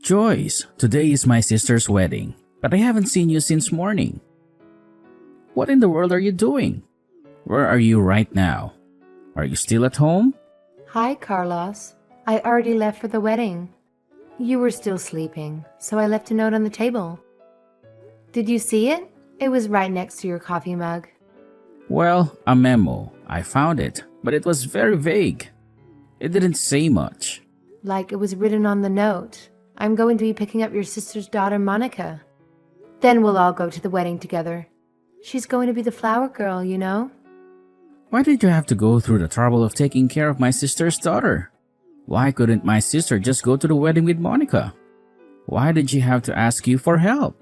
Joyce, today is my sister's wedding, but I haven't seen you since morning. What in the world are you doing? Where are you right now? Are you still at home? Hi, Carlos. I already left for the wedding. You were still sleeping, so I left a note on the table. Did you see it? It was right next to your coffee mug. Well, a memo. I found it, but it was very vague. It didn't say much. Like it was written on the note. I'm going to be picking up your sister's daughter, Monica. Then we'll all go to the wedding together. She's going to be the flower girl, you know? Why did you have to go through the trouble of taking care of my sister's daughter? Why couldn't my sister just go to the wedding with Monica? Why did she have to ask you for help?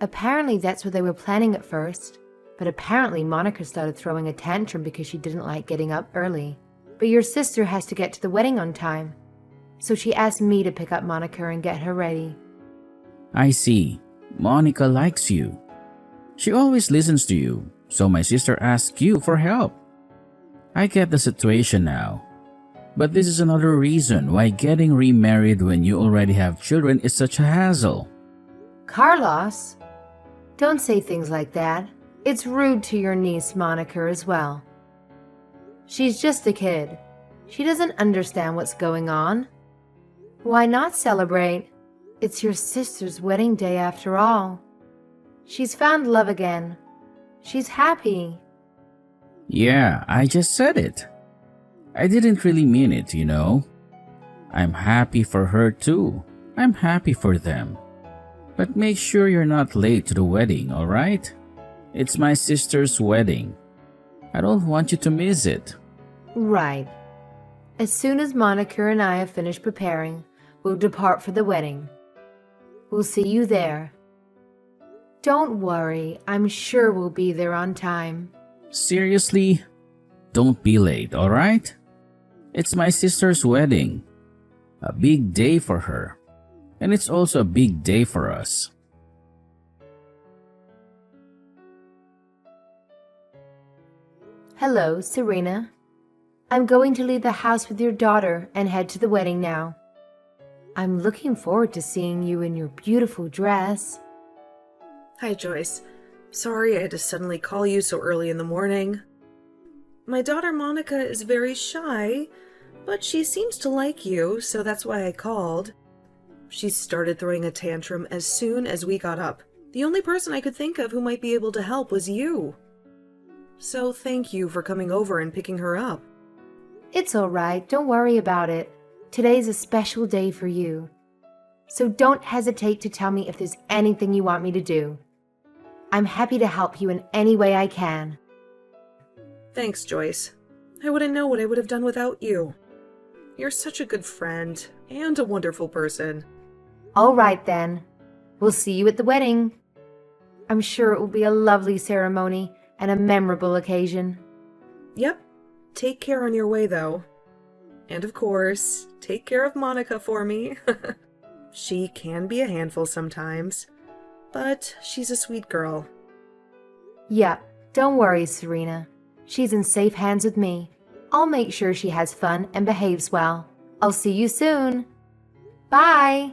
Apparently that's what they were planning at first. But apparently Monica started throwing a tantrum because she didn't like getting up early. But your sister has to get to the wedding on time. So she asked me to pick up Monica and get her ready. I see. Monica likes you. She always listens to you, so my sister asked you for help. I get the situation now. But this is another reason why getting remarried when you already have children is such a hassle. Carlos, don't say things like that. It's rude to your niece Monica as well. She's just a kid. She doesn't understand what's going on. Why not celebrate? It's your sister's wedding day after all. She's found love again. She's happy. Yeah, I just said it. I didn't really mean it, you know. I'm happy for her too. I'm happy for them. But make sure you're not late to the wedding, alright? It's my sister's wedding. I don't want you to miss it. Right. As soon as Monica and I have finished preparing, we'll depart for the wedding. We'll see you there. Don't worry, I'm sure we'll be there on time. Seriously? Don't be late, alright? It's my sister's wedding. A big day for her. And it's also a big day for us. Hello, Serena. I'm going to leave the house with your daughter and head to the wedding now. I'm looking forward to seeing you in your beautiful dress. Hi, Joyce. Sorry I had to suddenly call you so early in the morning. My daughter Monica is very shy, but she seems to like you, so that's why I called. She started throwing a tantrum as soon as we got up. The only person I could think of who might be able to help was you. So thank you for coming over and picking her up. It's all right, don't worry about it. Today's a special day for you. So don't hesitate to tell me if there's anything you want me to do. I'm happy to help you in any way I can. Thanks, Joyce. I wouldn't know what I would have done without you. You're such a good friend and a wonderful person. All right then. We'll see you at the wedding. I'm sure it will be a lovely ceremony and a memorable occasion. Yep. Take care on your way, though. And of course, take care of Monica for me. She can be a handful sometimes, but she's a sweet girl. Yeah, don't worry, Serena. She's in safe hands with me. I'll make sure she has fun and behaves well. I'll see you soon. Bye!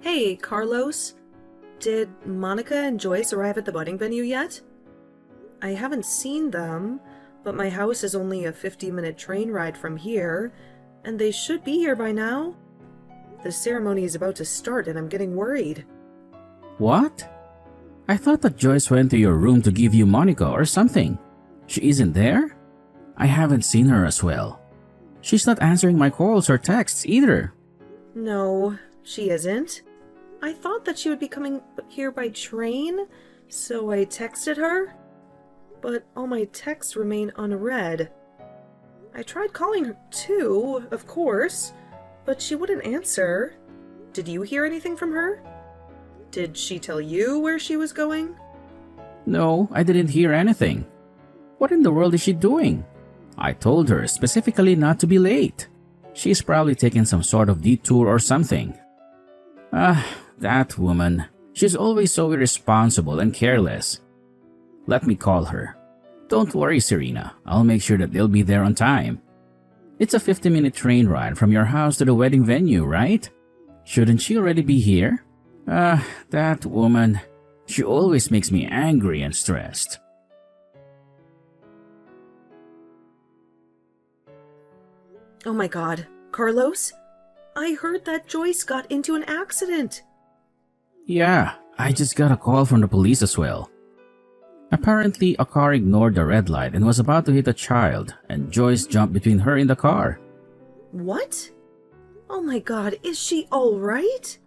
Hey, Carlos. Did Monica and Joyce arrive at the wedding venue yet? I haven't seen them, but my house is only a 50-minute train ride from here, and they should be here by now. The ceremony is about to start and I'm getting worried. What? I thought that Joyce went to your room to give you Monica or something. She isn't there? I haven't seen her as well. She's not answering my calls or texts either. No, she isn't. I thought that she would be coming here by train, so I texted her. But all my texts remain unread. I tried calling her too, of course, but she wouldn't answer. Did you hear anything from her? Did she tell you where she was going? No, I didn't hear anything. What in the world is she doing? I told her specifically not to be late. She's probably taking some sort of detour or something. That woman. She's always so irresponsible and careless. Let me call her. Don't worry, Serena. I'll make sure that they'll be there on time. It's a 50-minute train ride from your house to the wedding venue, right? Shouldn't she already be here? That woman. She always makes me angry and stressed. Oh my god, Carlos? I heard that Joyce got into an accident. Yeah, I just got a call from the police as well. Apparently, a car ignored the red light and was about to hit a child, and Joyce jumped between her and the car. What? Oh my god, is she alright?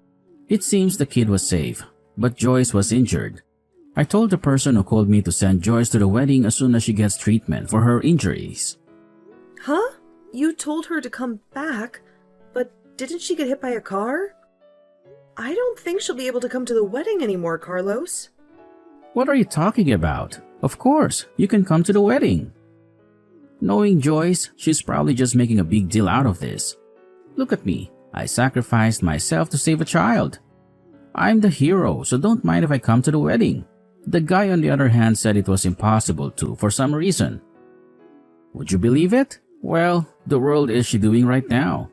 It seems the kid was safe, but Joyce was injured. I told the person who called me to send Joyce to the wedding as soon as she gets treatment for her injuries. Huh? You told her to come back, but didn't she get hit by a car? I don't think she'll be able to come to the wedding anymore, Carlos. What are you talking about? Of course, you can come to the wedding. Knowing Joyce, she's probably just making a big deal out of this. Look at me. I sacrificed myself to save a child. I'm the hero, so don't mind if I come to the wedding. The guy on the other hand said it was impossible to for some reason. Would you believe it? Well, the world is she doing right now?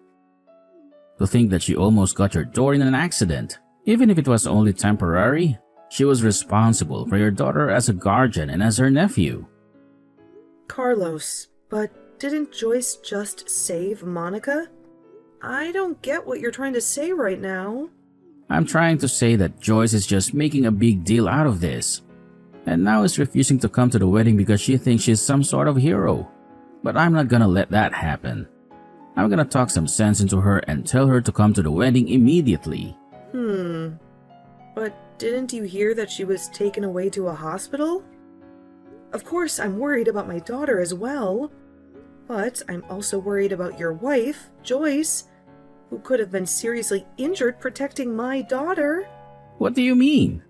To think that she almost got your door in an accident, even if it was only temporary, she was responsible for your daughter as a guardian and as her nephew. Carlos, but didn't Joyce just save Monica? I don't get what you're trying to say right now. I'm trying to say that Joyce is just making a big deal out of this, and now is refusing to come to the wedding because she thinks she's some sort of hero. But I'm not gonna let that happen. I'm gonna talk some sense into her and tell her to come to the wedding immediately. But didn't you hear that she was taken away to a hospital? Of course, I'm worried about my daughter as well. But I'm also worried about your wife, Joyce, who could have been seriously injured protecting my daughter. What do you mean?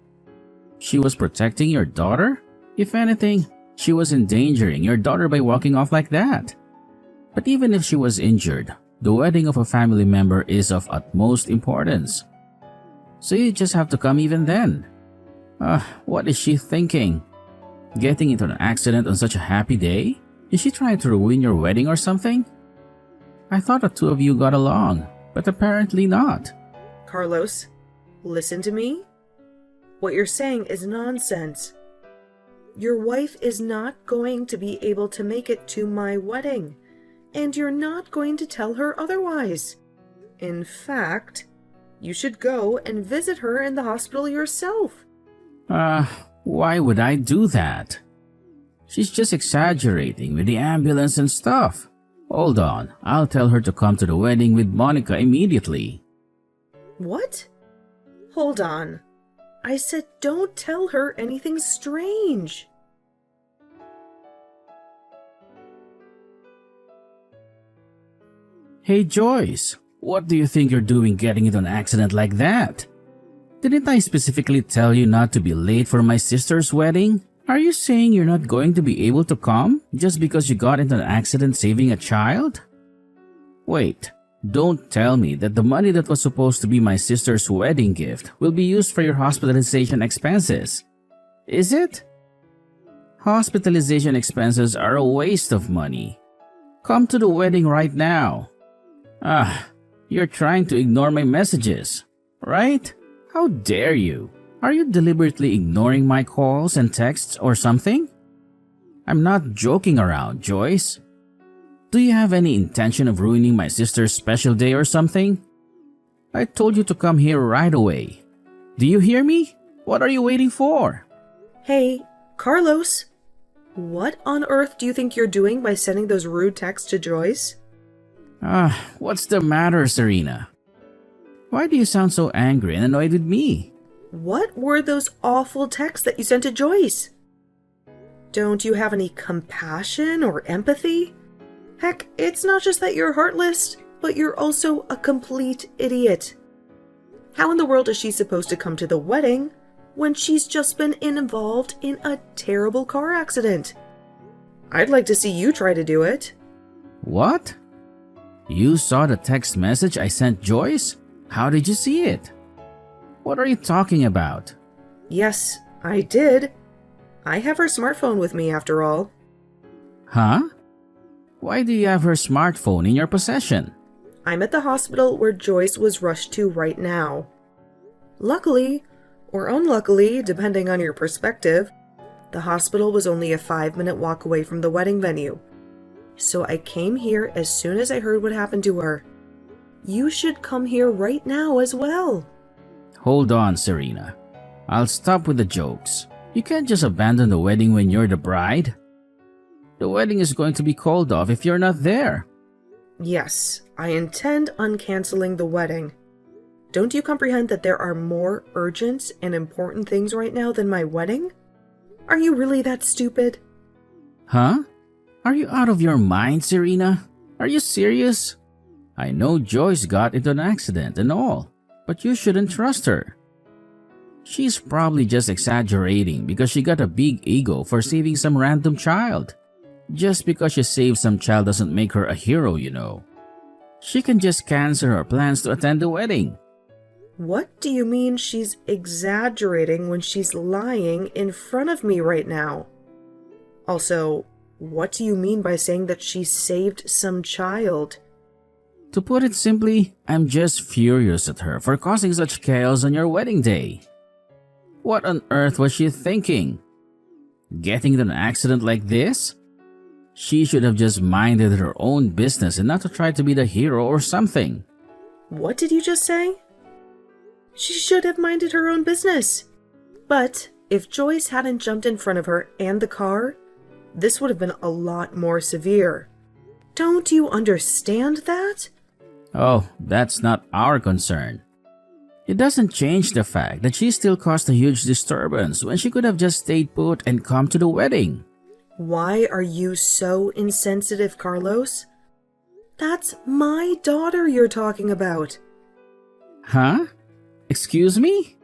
She was protecting your daughter? If anything, she was endangering your daughter by walking off like that. But even if she was injured, the wedding of a family member is of utmost importance. So you just have to come even then. What is she thinking? Getting into an accident on such a happy day? Is she trying to ruin your wedding or something? I thought the two of you got along, but apparently not. Carlos, listen to me. What you're saying is nonsense. Your wife is not going to be able to make it to my wedding, and you're not going to tell her otherwise. In fact, you should go and visit her in the hospital yourself. Why would I do that? She's just exaggerating with the ambulance and stuff. Hold on, I'll tell her to come to the wedding with Monica immediately. What? Hold on. I said don't tell her anything strange. Hey Joyce, what do you think you're doing getting into an accident like that? Didn't I specifically tell you not to be late for my sister's wedding? Are you saying you're not going to be able to come just because you got into an accident saving a child? Wait, don't tell me that the money that was supposed to be my sister's wedding gift will be used for your hospitalization expenses. Is it? Hospitalization expenses are a waste of money. Come to the wedding right now. You're trying to ignore my messages, right? How dare you? Are you deliberately ignoring my calls and texts or something? I'm not joking around, Joyce. Do you have any intention of ruining my sister's special day or something? I told you to come here right away. Do you hear me? What are you waiting for? Hey, Carlos. What on earth do you think you're doing by sending those rude texts to Joyce? What's the matter, Serena? Why do you sound so angry and annoyed with me? What were those awful texts that you sent to Joyce? Don't you have any compassion or empathy? Heck, it's not just that you're heartless, but you're also a complete idiot. How in the world is she supposed to come to the wedding when she's just been involved in a terrible car accident? I'd like to see you try to do it. What? You saw the text message I sent Joyce? How did you see it? What are you talking about? Yes, I did. I have her smartphone with me after all. Huh? Why do you have her smartphone in your possession? I'm at the hospital where Joyce was rushed to right now. Luckily, or unluckily, depending on your perspective, the hospital was only a 5-minute walk away from the wedding venue. So I came here as soon as I heard what happened to her. You should come here right now as well. Hold on, Serena. I'll stop with the jokes. You can't just abandon the wedding when you're the bride. The wedding is going to be called off if you're not there. Yes, I intend on canceling the wedding. Don't you comprehend that there are more urgent and important things right now than my wedding? Are you really that stupid? Huh? Are you out of your mind, Serena? Are you serious? I know Joyce got into an accident and all, but you shouldn't trust her. She's probably just exaggerating because she got a big ego for saving some random child. Just because she saved some child doesn't make her a hero, you know. She can just cancel her plans to attend the wedding. What do you mean she's exaggerating when she's lying in front of me right now? Also, what do you mean by saying that she saved some child? To put it simply, I'm just furious at her for causing such chaos on your wedding day. What on earth was she thinking? Getting into an accident like this? She should have just minded her own business and not to try to be the hero or something. What did you just say? She should have minded her own business. But if Joyce hadn't jumped in front of her and the car, this would have been a lot more severe. Don't you understand that? Oh, that's not our concern. It doesn't change the fact that she still caused a huge disturbance when she could have just stayed put and come to the wedding. Why are you so insensitive, Carlos? That's my daughter you're talking about. Huh? Excuse me?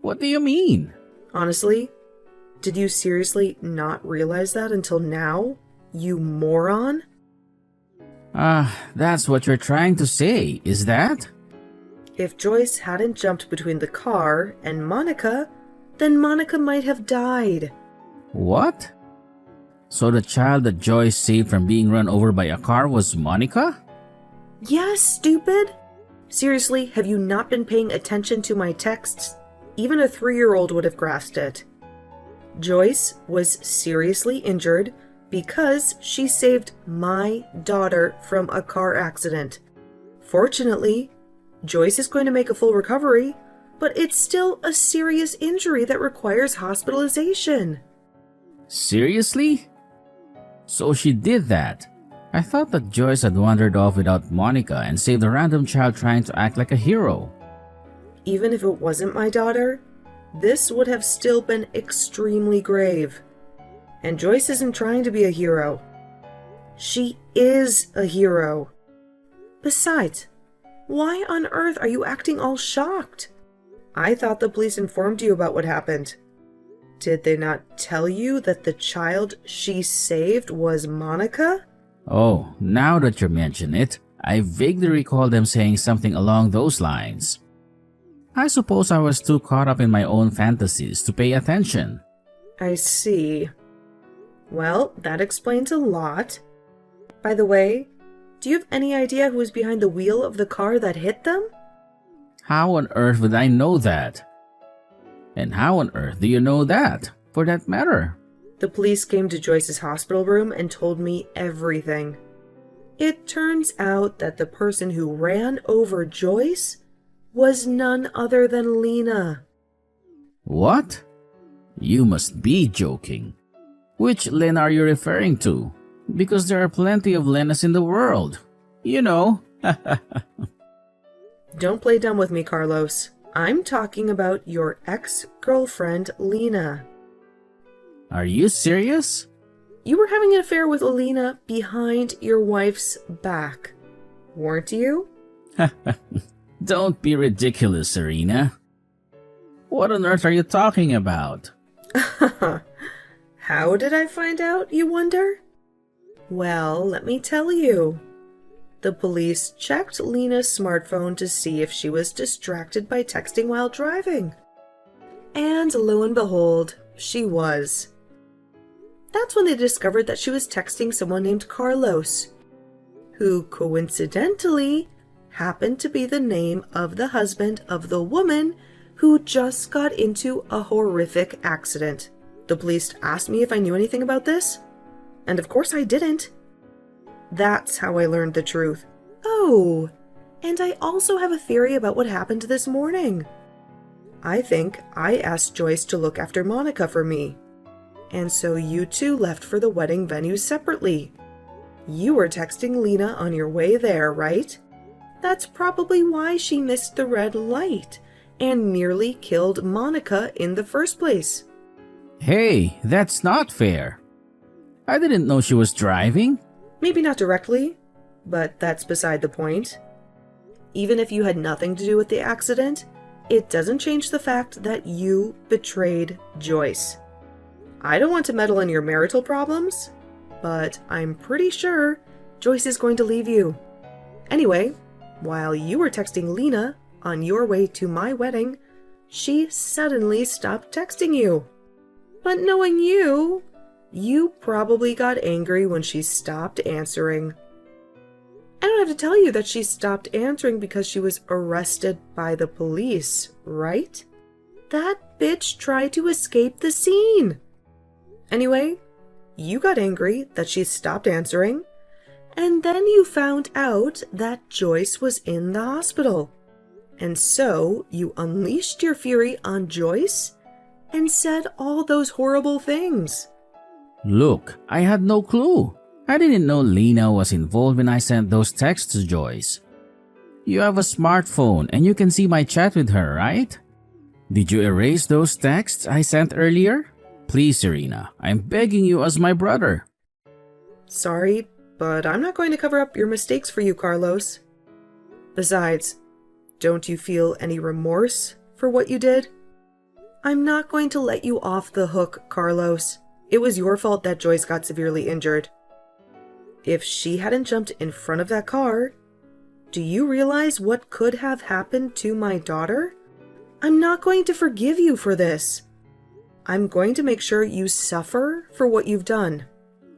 What do you mean? Honestly, did you seriously not realize that until now, you moron? That's what you're trying to say, is that? If Joyce hadn't jumped between the car and Monica, then Monica might have died. What? So the child that Joyce saved from being run over by a car was Monica? Yes, stupid! Seriously, have you not been paying attention to my texts? Even a 3-year-old would have grasped it. Joyce was seriously injured because she saved my daughter from a car accident. Fortunately, Joyce is going to make a full recovery, but it's still a serious injury that requires hospitalization. Seriously? So she did that. I thought that Joyce had wandered off without Monica and saved a random child trying to act like a hero. Even if it wasn't my daughter, this would have still been extremely grave. And Joyce isn't trying to be a hero. She is a hero. Besides, why on earth are you acting all shocked? I thought the police informed you about what happened. Did they not tell you that the child she saved was Monica? Oh, now that you mention it, I vaguely recall them saying something along those lines. I suppose I was too caught up in my own fantasies to pay attention. I see. Well, that explains a lot. By the way, do you have any idea who was behind the wheel of the car that hit them? How on earth would I know that? And how on earth do you know that, for that matter? The police came to Joyce's hospital room and told me everything. It turns out that the person who ran over Joyce was none other than Lena. What? You must be joking. Which Lena are you referring to? Because there are plenty of Lenas in the world. You know. Don't play dumb with me, Carlos. I'm talking about your ex-girlfriend, Lena. Are you serious? You were having an affair with Lena behind your wife's back, weren't you? Don't be ridiculous, Serena. What on earth are you talking about? How did I find out, you wonder? Well, let me tell you. The police checked Lena's smartphone to see if she was distracted by texting while driving. And lo and behold, she was. That's when they discovered that she was texting someone named Carlos, who coincidentally happened to be the name of the husband of the woman who just got into a horrific accident. The police asked me if I knew anything about this, and of course I didn't. That's how I learned the truth. Oh, and I also have a theory about what happened this morning. I think I asked Joyce to look after Monica for me, and so you two left for the wedding venue separately. You were texting Lena on your way there, right? That's probably why she missed the red light and nearly killed Monica in the first place. Hey, that's not fair. I didn't know she was driving. Maybe not directly, but that's beside the point. Even if you had nothing to do with the accident, it doesn't change the fact that you betrayed Joyce. I don't want to meddle in your marital problems, but I'm pretty sure Joyce is going to leave you. Anyway, while you were texting Lena on your way to my wedding, she suddenly stopped texting you. But knowing you, you probably got angry when she stopped answering. I don't have to tell you that she stopped answering because she was arrested by the police, right? That bitch tried to escape the scene. Anyway, you got angry that she stopped answering, and then you found out that Joyce was in the hospital. And so you unleashed your fury on Joyce and said all those horrible things. Look, I had no clue. I didn't know Lena was involved when I sent those texts to Joyce. You have a smartphone and you can see my chat with her, right? Did you erase those texts I sent earlier? Please, Serena, I'm begging you as my brother. Sorry, but I'm not going to cover up your mistakes for you, Carlos. Besides, don't you feel any remorse for what you did? I'm not going to let you off the hook, Carlos. It was your fault that Joyce got severely injured. If she hadn't jumped in front of that car, do you realize what could have happened to my daughter? I'm not going to forgive you for this. I'm going to make sure you suffer for what you've done.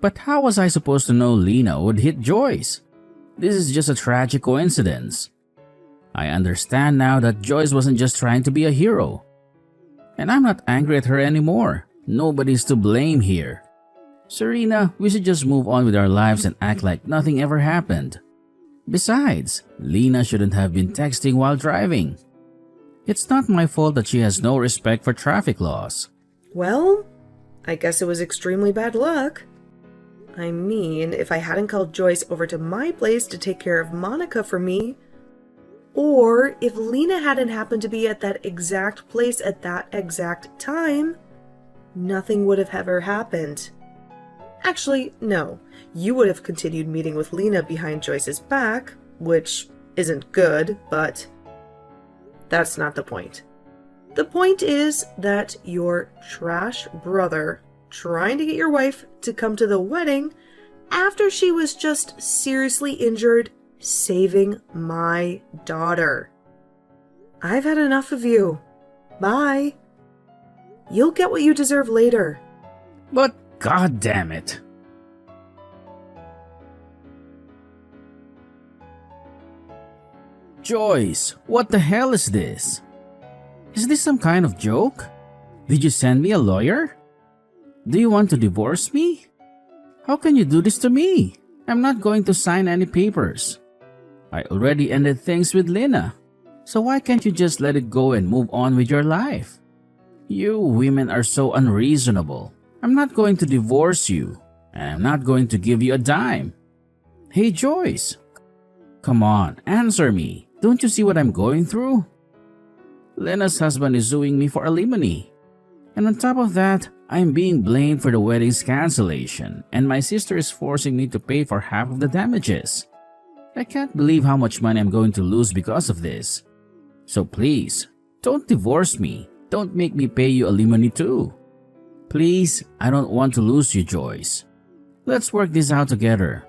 But how was I supposed to know Lena would hit Joyce? This is just a tragic coincidence. I understand now that Joyce wasn't just trying to be a hero. And I'm not angry at her anymore. Nobody's to blame here. Serena, we should just move on with our lives and act like nothing ever happened. Besides, Lena shouldn't have been texting while driving. It's not my fault that she has no respect for traffic laws. Well, I guess it was extremely bad luck. I mean, if I hadn't called Joyce over to my place to take care of Monica for me, or if Lena hadn't happened to be at that exact place at that exact time, nothing would have ever happened. Actually, no. You would have continued meeting with Lena behind Joyce's back, which isn't good, but that's not the point. The point is that your trash brother trying to get your wife to come to the wedding after she was just seriously injured saving my daughter. I've had enough of you. Bye. You'll get what you deserve later. But God damn it. Joyce, what the hell is this? Is this some kind of joke? Did you send me a lawyer? Do you want to divorce me? How can you do this to me? I'm not going to sign any papers. I already ended things with Lena. So why can't you just let it go and move on with your life? You women are so unreasonable. I'm not going to divorce you, and I'm not going to give you a dime. Hey Joyce, come on, answer me. Don't you see what I'm going through? Lena's husband is suing me for alimony. And on top of that, I'm being blamed for the wedding's cancellation, and my sister is forcing me to pay for half of the damages. I can't believe how much money I'm going to lose because of this. So please, don't divorce me. Don't make me pay you alimony too. Please, I don't want to lose you, Joyce. Let's work this out together.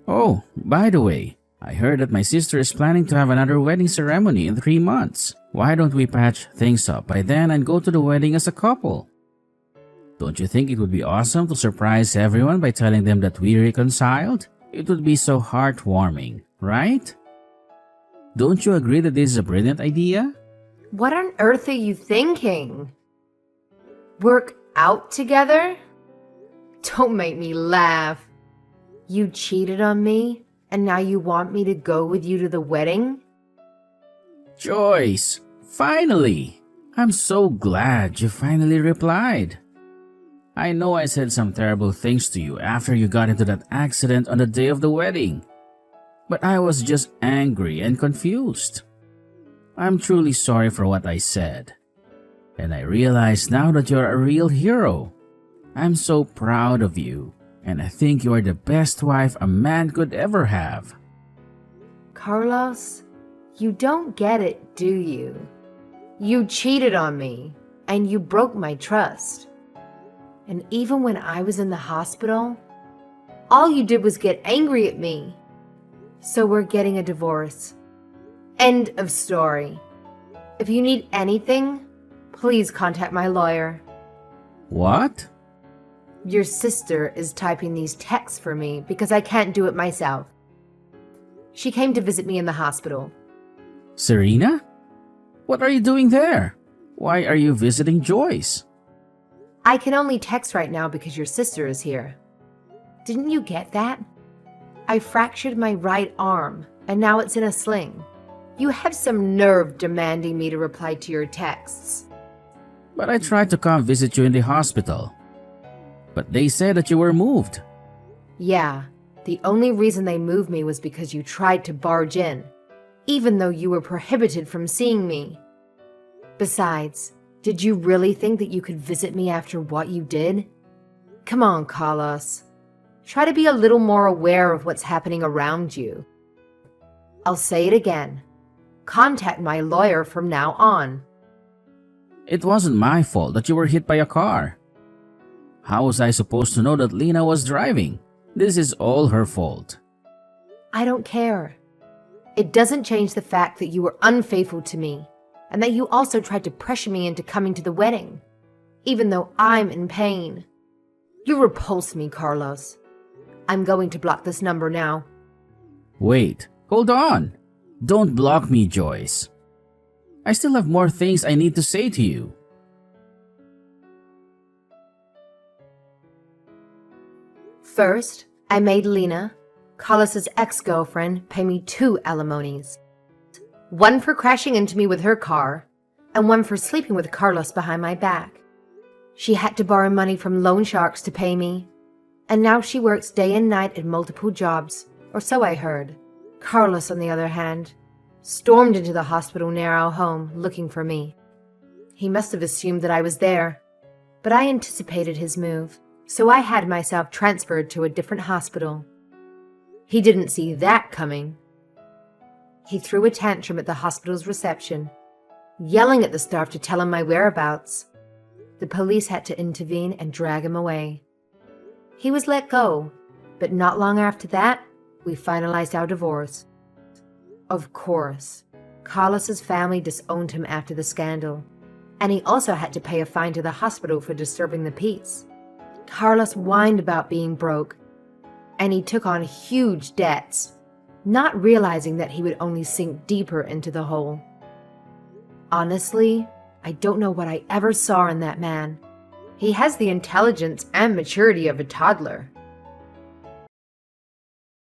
Oh, by the way, I heard that my sister is planning to have another wedding ceremony in 3 months. Why don't we patch things up by then and go to the wedding as a couple? Don't you think it would be awesome to surprise everyone by telling them that we reconciled? It would be so heartwarming, right? Don't you agree that this is a brilliant idea? What on earth are you thinking? Work out together? Don't make me laugh. You cheated on me, and now you want me to go with you to the wedding? Joyce, finally! I'm so glad you finally replied. I know I said some terrible things to you after you got into that accident on the day of the wedding, but I was just angry and confused. I'm truly sorry for what I said, and I realize now that you're a real hero. I'm so proud of you, and I think you are the best wife a man could ever have. Carlos, you don't get it, do you? You cheated on me, and you broke my trust. And even when I was in the hospital, all you did was get angry at me. So we're getting a divorce. End of story. If you need anything, please contact my lawyer. What? Your sister is typing these texts for me because I can't do it myself. She came to visit me in the hospital. Serena? What are you doing there? Why are you visiting Joyce? I can only text right now because your sister is here. Didn't you get that? I fractured my right arm, and now it's in a sling. You have some nerve demanding me to reply to your texts. But I tried to come visit you in the hospital. But they said that you were moved. Yeah, the only reason they moved me was because you tried to barge in, even though you were prohibited from seeing me. Besides, did you really think that you could visit me after what you did? Come on, Carlos. Try to be a little more aware of what's happening around you. I'll say it again. Contact my lawyer from now on. It wasn't my fault that you were hit by a car. How was I supposed to know that Lena was driving? This is all her fault. I don't care. It doesn't change the fact that you were unfaithful to me, and that you also tried to pressure me into coming to the wedding, even though I'm in pain. You repulse me, Carlos. I'm going to block this number now. Wait, hold on. Don't block me, Joyce. I still have more things I need to say to you. First, I made Lena, Carlos's ex-girlfriend, pay me 2 alimonies. One for crashing into me with her car, and one for sleeping with Carlos behind my back. She had to borrow money from loan sharks to pay me, and now she works day and night at multiple jobs, or so I heard. Carlos, on the other hand, stormed into the hospital near our home looking for me. He must have assumed that I was there, but I anticipated his move, so I had myself transferred to a different hospital. He didn't see that coming. He threw a tantrum at the hospital's reception, yelling at the staff to tell him my whereabouts. The police had to intervene and drag him away. He was let go, but not long after that, we finalized our divorce. Of course, Carlos's family disowned him after the scandal, and he also had to pay a fine to the hospital for disturbing the peace. Carlos whined about being broke, and he took on huge debts, not realizing that he would only sink deeper into the hole. Honestly, I don't know what I ever saw in that man. He has the intelligence and maturity of a toddler,